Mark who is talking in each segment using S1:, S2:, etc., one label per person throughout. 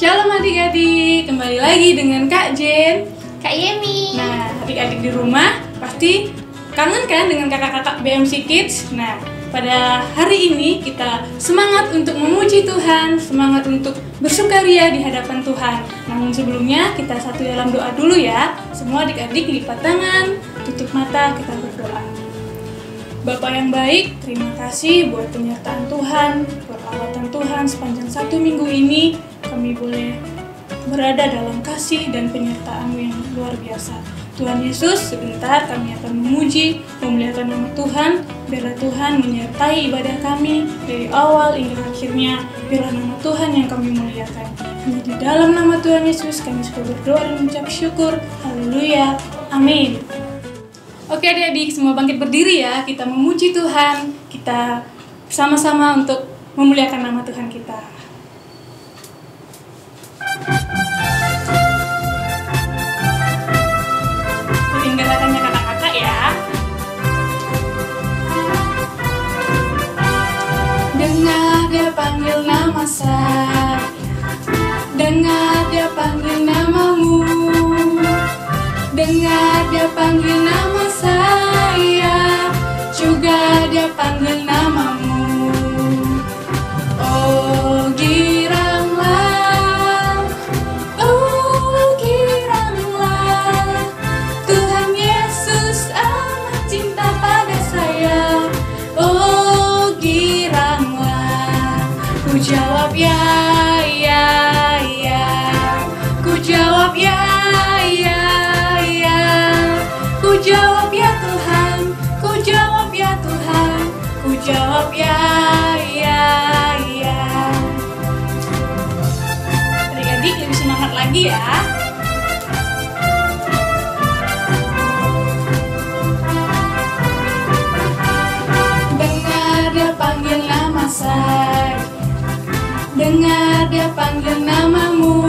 S1: Shalom adik-adik, kembali lagi dengan Kak Jen,
S2: Kak Yemi.
S1: Nah, adik-adik di rumah pasti kangen kan dengan kakak-kakak BMC Kids? Nah, pada hari ini kita semangat untuk memuji Tuhan, semangat untuk bersukaria di hadapan Tuhan. Namun sebelumnya kita satu dalam doa dulu ya. Semua adik-adik lipat tangan, tutup mata, kita berdoa. Bapak yang baik, terima kasih buat penyertaan Tuhan, perawatan Tuhan sepanjang 1 minggu ini. Kami boleh berada dalam kasih dan penyertaan yang luar biasa. Tuhan Yesus, sebentar kami akan memuji, memuliakan nama Tuhan. Biarlah Tuhan menyertai ibadah kami dari awal hingga akhirnya. Biarlah nama Tuhan yang kami muliakan. Hanya di dalam nama Tuhan Yesus kami suka berdoa dan mengucap syukur. Haleluya. Amin. Oke adik-adik, semua bangkit berdiri ya. Kita memuji Tuhan. Kita sama-sama untuk memuliakan nama Tuhan kita. Tinggalkannya kata-kata ya. Dengar dia panggil nama saya, dengar dia panggil namamu, dengar dia panggil nama saya, juga dia panggil namamu. Oh giranglah, oh giranglah, Tuhan Yesus amat cinta pada saya. Oh giranglah, ku jawab ya, ya, ya, ku jawab ya, ya, ya, ku jawab ya Tuhan, ku jawab ya Tuhan, ku jawab ya, ya, ya. Adik-adik lebih semangat lagi ya. Dengar dia panggil nama saya, dengar dia panggil namamu,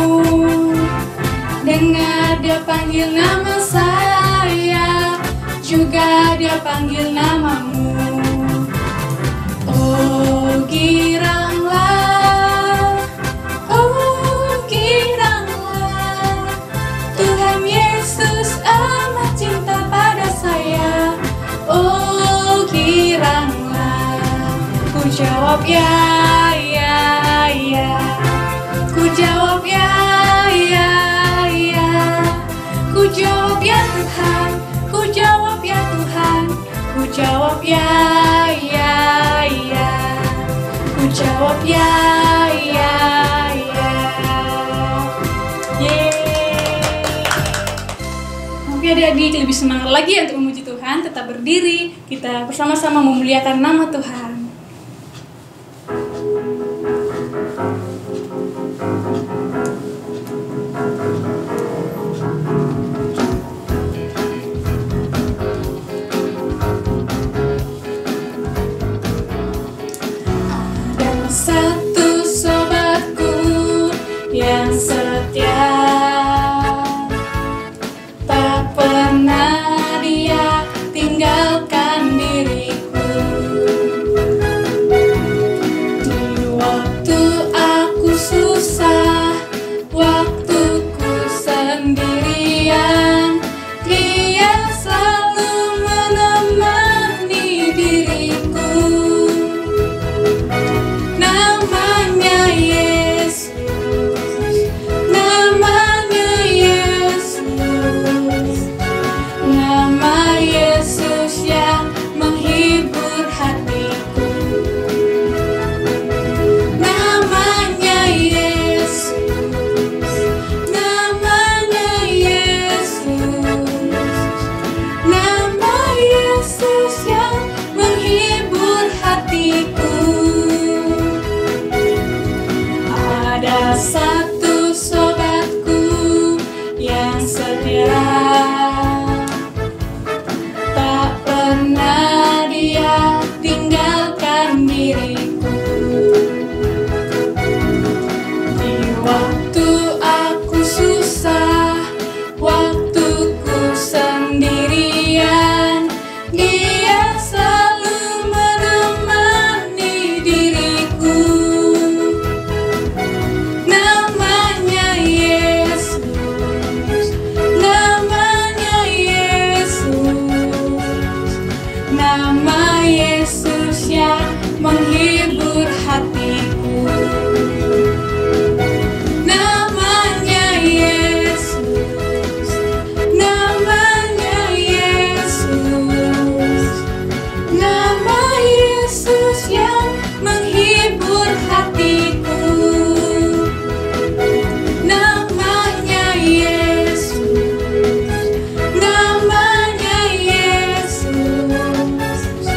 S1: dengar dia panggil nama saya, juga dia panggil namamu. Oh giranglah, oh giranglah, Tuhan Yesus amat cinta pada saya. Oh giranglah, ku jawab ya, ya, ya, ku jawab ya, ya, ya, ku jawab ya Tuhan, ku jawab ya Tuhan, ku jawab ya, ya, ya, ku jawab ya, ya, ya. Yeay. Oke adik-adik, lebih semangat lagi ya untuk memuji Tuhan. Tetap berdiri, kita bersama-sama memuliakan nama Tuhan. Satu sobatku yang setia, tak pernah dia tinggalkan diriku. menghibur hatiku. Namanya Yesus, namanya Yesus, nama Yesus yang menghibur hatiku. Namanya Yesus, namanya Yesus,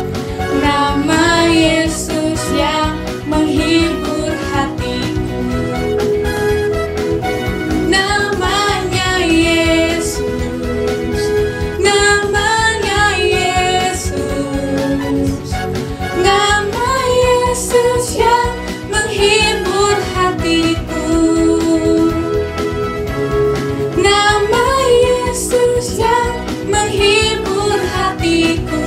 S1: nama Yesus yang menghibur hatiku. Namanya Yesus, namanya Yesus, nama Yesus yang menghibur hatiku. Nama Yesus yang menghibur hatiku.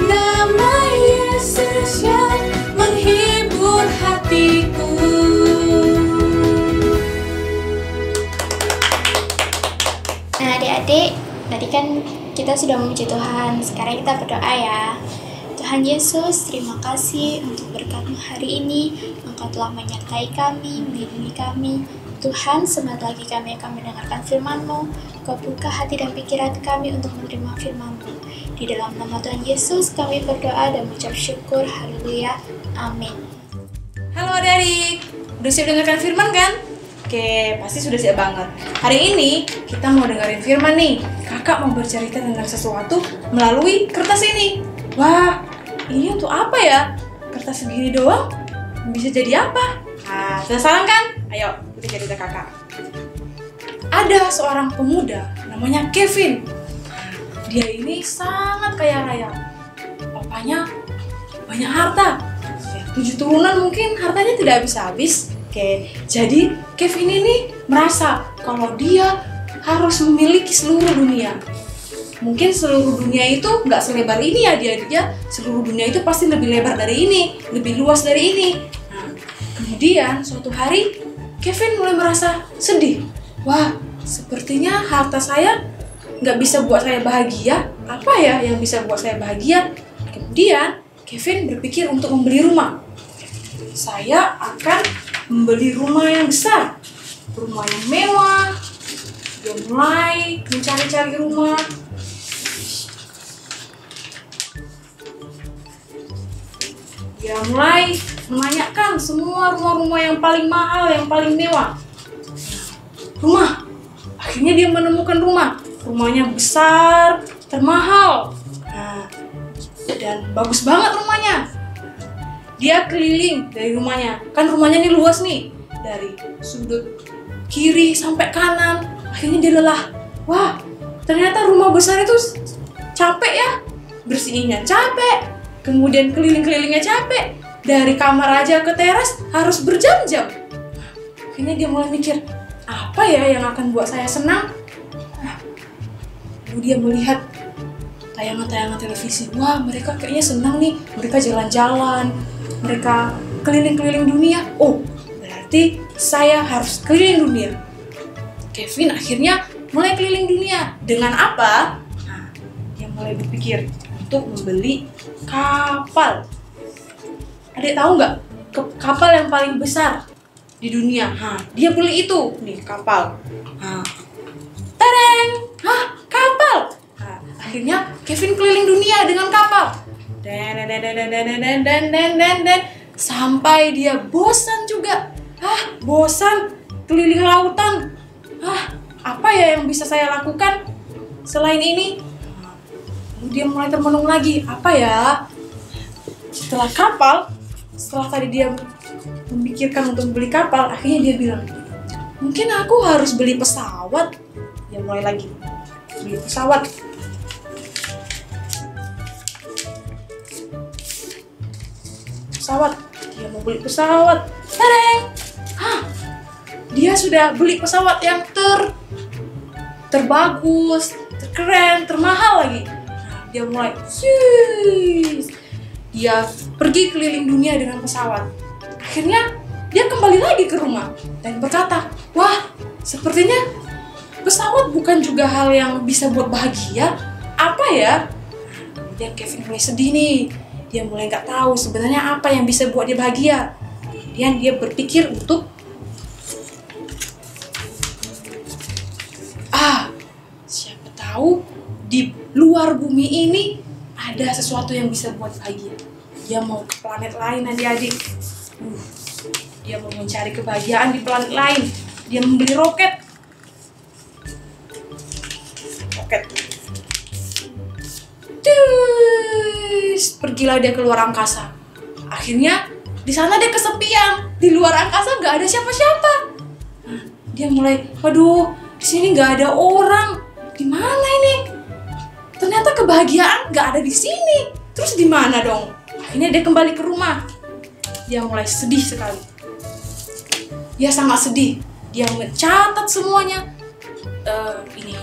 S1: Nama Yesus yang menghibur hatiku.
S2: Nah, adik-adik, tadi kan kita sudah memuji Tuhan. Sekarang kita berdoa ya. Tuhan Yesus, terima kasih untuk berkat-Mu hari ini. Engkau telah menyertai kami, melindungi kami. Tuhan, sebentar lagi kami akan mendengarkan firman-Mu. Kau buka hati dan pikiran kami untuk menerima firman-Mu. Di dalam nama Tuhan Yesus, kami berdoa dan mengucap syukur. Haleluya. Amin.
S3: Halo adik-adik, udah siap dengarkan firman kan? Oke, pasti sudah siap banget. Hari ini kita mau dengerin firman nih. Kakak mau bercerita tentang sesuatu melalui kertas ini. Wah, ini untuk apa ya? Kertas segini doang? Bisa jadi apa? Nah, penasaran kan? Ayo, kita cerita kakak. Ada seorang pemuda namanya Kevin. Dia ini sangat kaya raya. Papanya banyak harta. 7 turunan mungkin hartanya tidak habis-habis. Oke, jadi Kevin ini merasa kalau dia harus memiliki seluruh dunia. Mungkin seluruh dunia itu nggak selebar ini ya dia seluruh dunia itu pasti lebih lebar dari ini, lebih luas dari ini. Nah, kemudian suatu hari Kevin mulai merasa sedih. Wah, sepertinya harta saya nggak bisa buat saya bahagia. Apa ya yang bisa buat saya bahagia? Kemudian Kevin berpikir untuk membeli rumah. Saya akan membeli rumah yang besar, rumah yang mewah. Dia mulai mencari-cari rumah. Dia mulai menanyakan semua rumah-rumah yang paling mahal, yang paling mewah. Rumah. Akhirnya dia menemukan rumah. Rumahnya besar, termahal. Nah, dan bagus banget rumahnya. Dia keliling dari rumahnya. Kan rumahnya ini luas nih. Dari sudut kiri sampai kanan. Akhirnya dia lelah. Wah, ternyata rumah besar itu capek ya. Bersihinnya capek. Kemudian keliling-kelilingnya capek. Dari kamar aja ke teras harus berjam-jam. Akhirnya dia mulai mikir, apa ya yang akan buat saya senang? Lalu dia melihat tayangan-tayangan televisi. Wah, mereka kayaknya senang nih. Mereka jalan-jalan. Mereka keliling-keliling dunia. Oh, berarti saya harus keliling dunia. Kevin akhirnya mulai keliling dunia. Dengan apa? Nah, dia mulai berpikir untuk membeli kapal. Adik tahu nggak kapal yang paling besar di dunia? Dia beli itu nih kapal. Tereng, kapal. Akhirnya Kevin keliling dunia dengan kapal. Dan sampai dia bosan juga. Bosan keliling lautan. Apa ya yang bisa saya lakukan selain ini? Lalu dia mulai termenung lagi. Apa ya? Setelah tadi dia memikirkan untuk beli kapal, akhirnya dia bilang, mungkin aku harus beli pesawat. Dia mulai lagi beli pesawat. Dia mau beli pesawat. Tereng! Dia sudah beli pesawat yang terbagus, terkeren, termahal lagi. Dia mulai dia pergi keliling dunia dengan pesawat. Akhirnya dia kembali lagi ke rumah dan berkata, wah, sepertinya pesawat bukan juga hal yang bisa buat bahagia. Apa ya? Kemudian Kevin mulai sedih nih. Dia mulai nggak tahu sebenarnya apa yang bisa buat dia bahagia. Kemudian dia berpikir untuk siapa tahu di luar bumi ini ada sesuatu yang bisa buat bahagia. Dia mau ke planet lain adik-adik. Dia mau mencari kebahagiaan di planet lain. Dia membeli roket. Pergilah dia keluar angkasa. Akhirnya di sana dia kesepian. Di luar angkasa nggak ada siapa-siapa. Nah, dia mulai, waduh, di sini nggak ada orang. Di mana ini? Ternyata kebahagiaan nggak ada di sini. Terus di mana dong? Akhirnya dia kembali ke rumah. Dia mulai sedih sekali. Dia sangat sedih. Dia mencatat semuanya. Ini.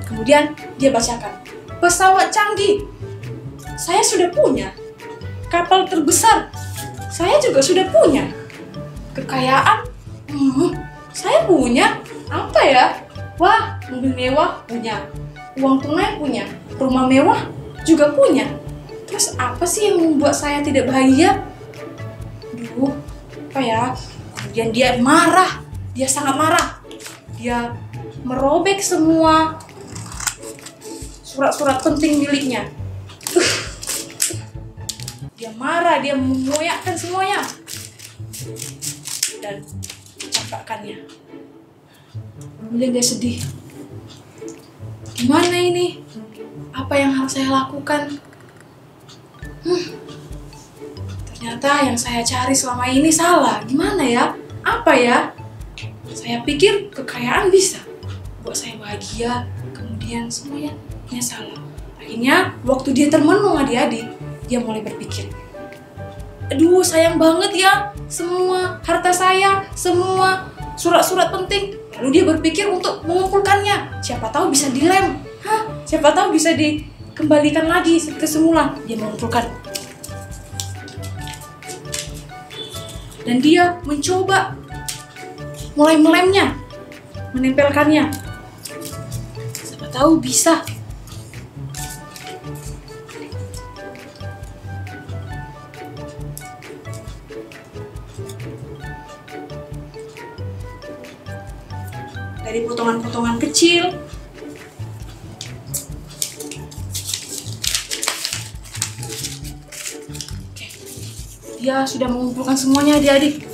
S3: Kemudian dia bacakan. Pesawat canggih. Saya sudah punya. Kapal terbesar. Saya juga sudah punya. Kekayaan. Saya punya. Apa ya? Wah, mobil mewah punya. Uang tunai punya. Rumah mewah juga punya. Terus apa sih yang membuat saya tidak bahagia? Aduh, apa ya? Kemudian dia marah. Dia sangat marah. Dia merobek semua surat-surat penting miliknya. Dia marah, dia mengoyakkan semuanya dan campakkannya. Kemudian dia sedih. Gimana ini? Apa yang harus saya lakukan? Ternyata yang saya cari selama ini salah. Gimana ya? Apa ya? Saya pikir kekayaan bisa buat saya bahagia. Kemudian semuanya salah. Akhirnya waktu dia termenung adik-adik, dia mulai berpikir, aduh sayang banget ya semua harta saya, semua surat-surat penting. Lalu dia berpikir untuk mengumpulkannya. Siapa tahu bisa dilem. Siapa tahu bisa dikembalikan lagi ke semula. Dia mengumpulkan. Dan dia mencoba mulai melemnya, menempelkannya. Siapa tahu bisa. Dari potongan-potongan kecil. Oke. Dia sudah mengumpulkan semuanya adik-adik.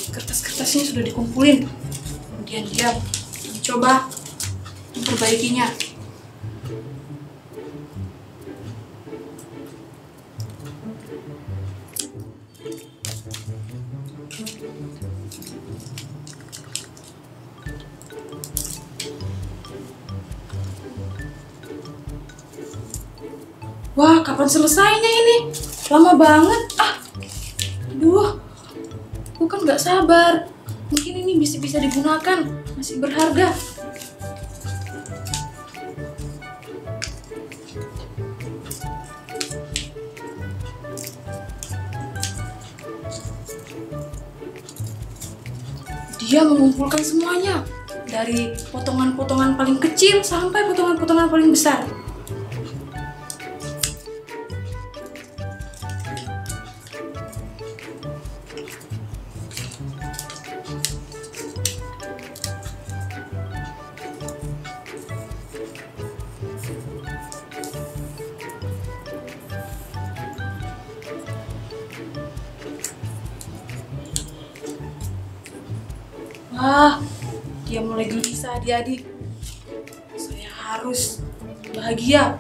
S3: Kertas-kertasnya sudah dikumpulin. Kemudian dia mencoba memperbaikinya. Wah, kapan selesainya ini? Lama banget. Aduh, aku kan nggak sabar. Mungkin ini bisa digunakan, masih berharga. Dia mengumpulkan semuanya, dari potongan-potongan paling kecil sampai potongan-potongan paling besar. Wah, dia mulai gelisah adik-adik. Saya harus bahagia.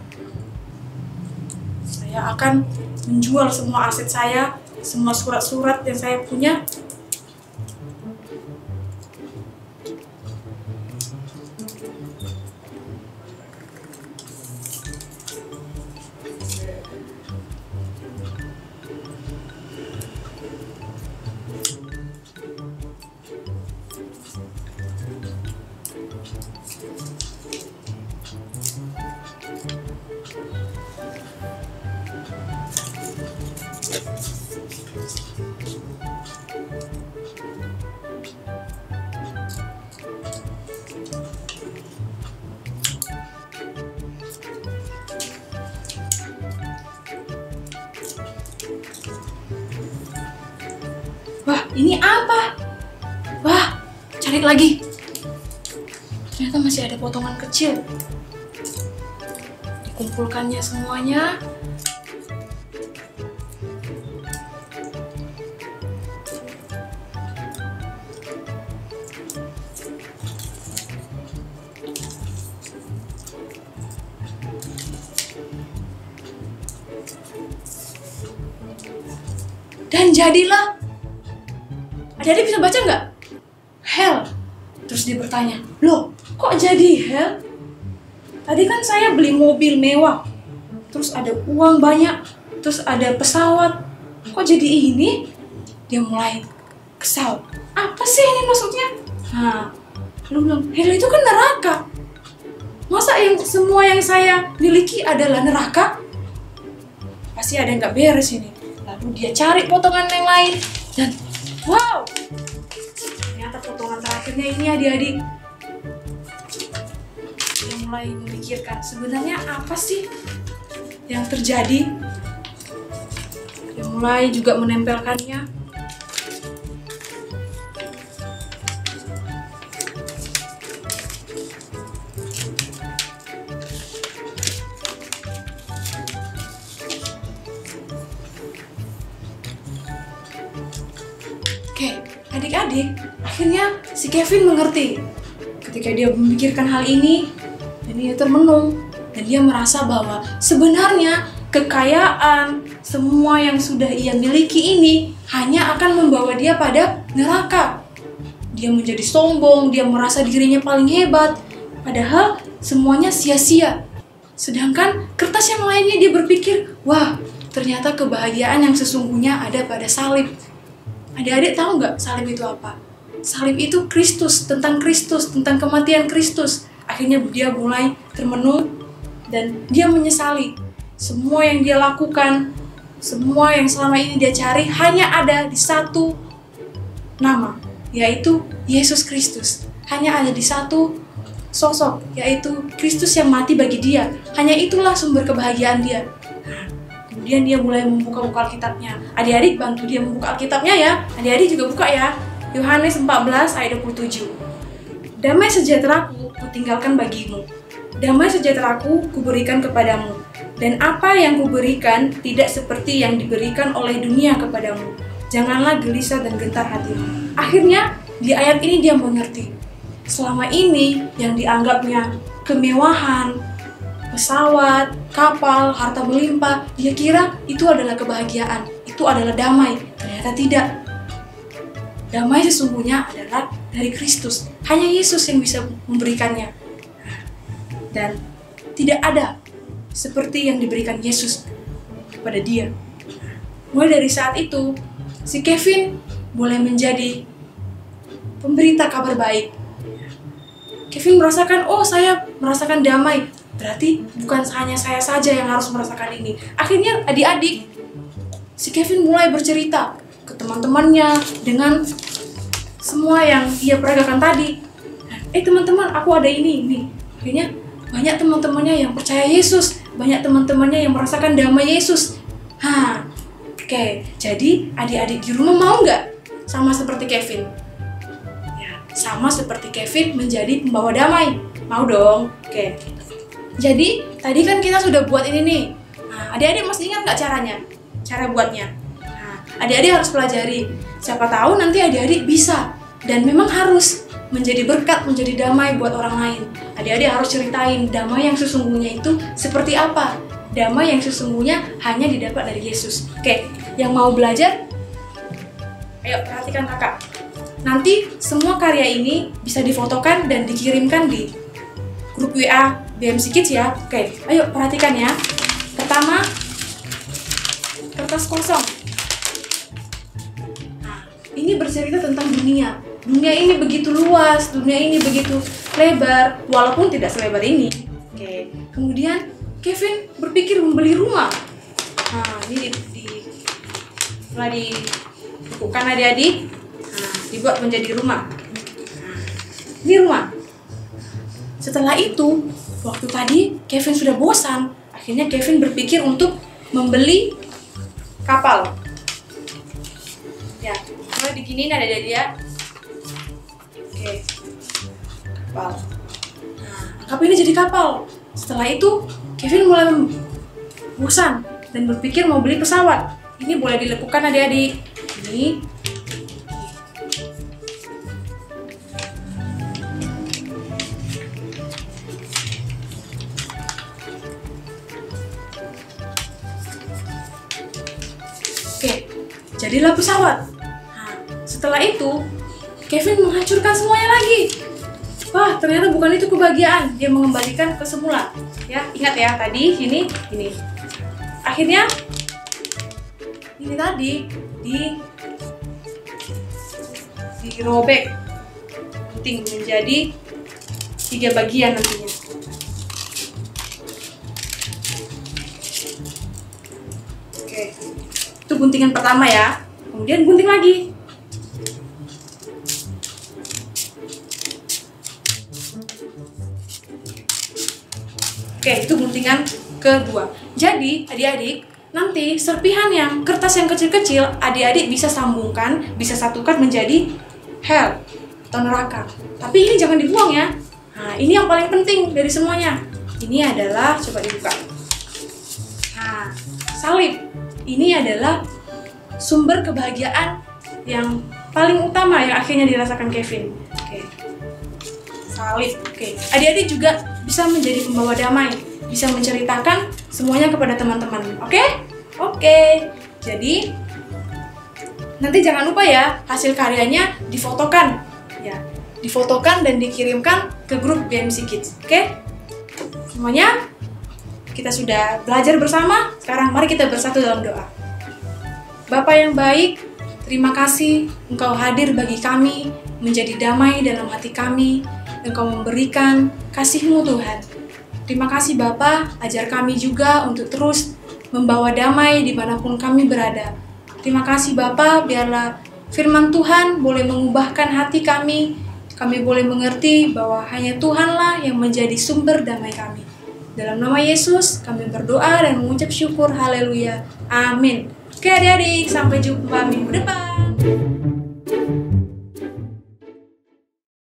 S3: Saya akan menjual semua aset saya, semua surat-surat yang saya punya. Wah, ini apa? Wah, cari lagi. Ternyata masih ada potongan kecil. Dikumpulkannya semuanya. Dan jadilah. Adik-adik bisa baca nggak? Hell. Terus dia bertanya, loh kok jadi hell? Tadi kan saya beli mobil mewah, terus ada uang banyak, terus ada pesawat, kok jadi ini? Dia mulai kesal. Apa sih ini maksudnya? Nah, lu bilang, hell itu kan neraka. Masa yang semua yang saya miliki adalah neraka? Pasti ada yang nggak beres ini. Lalu dia cari potongan yang lain dan wow, ternyata potongan terakhirnya ini adik-adik. Dia mulai memikirkan sebenarnya apa sih yang terjadi. Dia mulai juga menempelkannya. Oke, adik-adik, akhirnya si Kevin mengerti. Ketika dia memikirkan hal ini, dan dia termenung, dan dia merasa bahwa sebenarnya kekayaan, semua yang sudah ia miliki ini hanya akan membawa dia pada neraka. Dia menjadi sombong, dia merasa dirinya paling hebat, padahal semuanya sia-sia. Sedangkan kertas yang lainnya dia berpikir, wah, ternyata kebahagiaan yang sesungguhnya ada pada salib. Adik-adik tahu nggak salib itu apa? Salib itu Kristus, tentang kematian Kristus. Akhirnya dia mulai termenung dan dia menyesali. Semua yang dia lakukan, semua yang selama ini dia cari hanya ada di satu nama, yaitu Yesus Kristus. Hanya ada di satu sosok, yaitu Kristus yang mati bagi dia. Hanya itulah sumber kebahagiaan dia. Kemudian dia mulai membuka Alkitabnya. Adik-adik bantu dia membuka Alkitabnya ya. Adik-adik juga buka ya. Yohanes 14 ayat 27. Damai sejahteraku kutinggalkan bagimu. Damai sejahteraku kuberikan kepadamu. Dan apa yang kuberikan tidak seperti yang diberikan oleh dunia kepadamu. Janganlah gelisah dan gentar hatimu. Akhirnya di ayat ini dia mengerti. Selama ini yang dianggapnya kemewahan, pesawat, kapal, harta melimpah, dia kira itu adalah kebahagiaan, itu adalah damai. Ternyata tidak. Damai sesungguhnya adalah dari Kristus. Hanya Yesus yang bisa memberikannya. Dan tidak ada seperti yang diberikan Yesus kepada dia. Mulai dari saat itu, si Kevin boleh menjadi pemberita kabar baik. Kevin merasakan, oh saya merasakan damai. Berarti bukan hanya saya saja yang harus merasakan ini. Akhirnya adik-adik, si Kevin mulai bercerita ke teman-temannya dengan semua yang ia peragakan tadi. Teman-teman, aku ada ini. Akhirnya banyak teman-temannya yang percaya Yesus, banyak teman-temannya yang merasakan damai Yesus. Oke. Jadi adik-adik di rumah mau nggak sama seperti Kevin? Ya, sama seperti Kevin menjadi pembawa damai. Mau dong. Oke. Jadi tadi kan kita sudah buat ini nih. Adik-adik masih ingat nggak caranya? Cara buatnya? Adik-adik harus pelajari. Siapa tahu nanti adik-adik bisa dan memang harus menjadi berkat, menjadi damai buat orang lain. Adik-adik harus ceritain damai yang sesungguhnya itu seperti apa. Damai yang sesungguhnya hanya didapat dari Yesus. Oke, yang mau belajar, ayo perhatikan kakak. Nanti semua karya ini bisa difotokan dan dikirimkan di grup WA BMC Kids ya. Oke, ayo perhatikan ya. Pertama, kertas kosong. Ini bercerita tentang dunia. Dunia ini begitu luas, dunia ini begitu lebar, walaupun tidak selebar ini. Oke. Kemudian Kevin berpikir membeli rumah. Ini telah dibukukan adik-adik. Dibuat menjadi rumah. Ini rumah. Setelah itu, waktu tadi Kevin sudah bosan. Akhirnya Kevin berpikir untuk membeli kapal. Ya,
S1: mulai diginiin ada dia. Oke, kapal. Nah, anggap ini jadi kapal. Setelah itu, Kevin mulai bosan dan berpikir mau beli pesawat. Ini boleh dilekukan adik-adik. Ini. Oke, jadilah pesawat. Nah, setelah itu, Kevin menghancurkan semuanya lagi. Wah, ternyata bukan itu kebahagiaan. Dia mengembalikan ke semula. Ya, ingat ya tadi ini. Akhirnya ini tadi dirobek, penting menjadi 3 bagian nantinya. Oke, itu guntingan pertama ya. Kemudian gunting lagi. Oke, itu guntingan kedua. Jadi, adik-adik, nanti serpihan yang kertas yang kecil-kecil, adik-adik bisa sambungkan, bisa satukan menjadi hell atau neraka. Tapi ini jangan dibuang ya. Nah, ini yang paling penting dari semuanya. Ini adalah, coba dibuka. Nah, salib. Ini adalah sumber kebahagiaan yang paling utama yang akhirnya dirasakan Kevin. Oke. Salib. Oke. Adik-adik juga bisa menjadi pembawa damai, bisa menceritakan semuanya kepada teman-teman. Oke? Oke. Jadi nanti jangan lupa ya, hasil karyanya difotokan. Ya, difotokan dan dikirimkan ke grup BMC Kids. Oke? Semuanya kita sudah belajar bersama. Sekarang mari kita bersatu dalam doa. Bapa yang baik, terima kasih Engkau hadir bagi kami, menjadi damai dalam hati kami. Engkau memberikan kasih-Mu Tuhan. Terima kasih Bapa, ajar kami juga untuk terus membawa damai dimanapun kami berada. Terima kasih Bapa, biarlah firman Tuhan boleh mengubahkan hati kami. Kami boleh mengerti bahwa hanya Tuhanlah yang menjadi sumber damai kami. Dalam nama Yesus, kami berdoa dan mengucap syukur. Haleluya. Amin. Oke adik-adik, sampai jumpa minggu depan.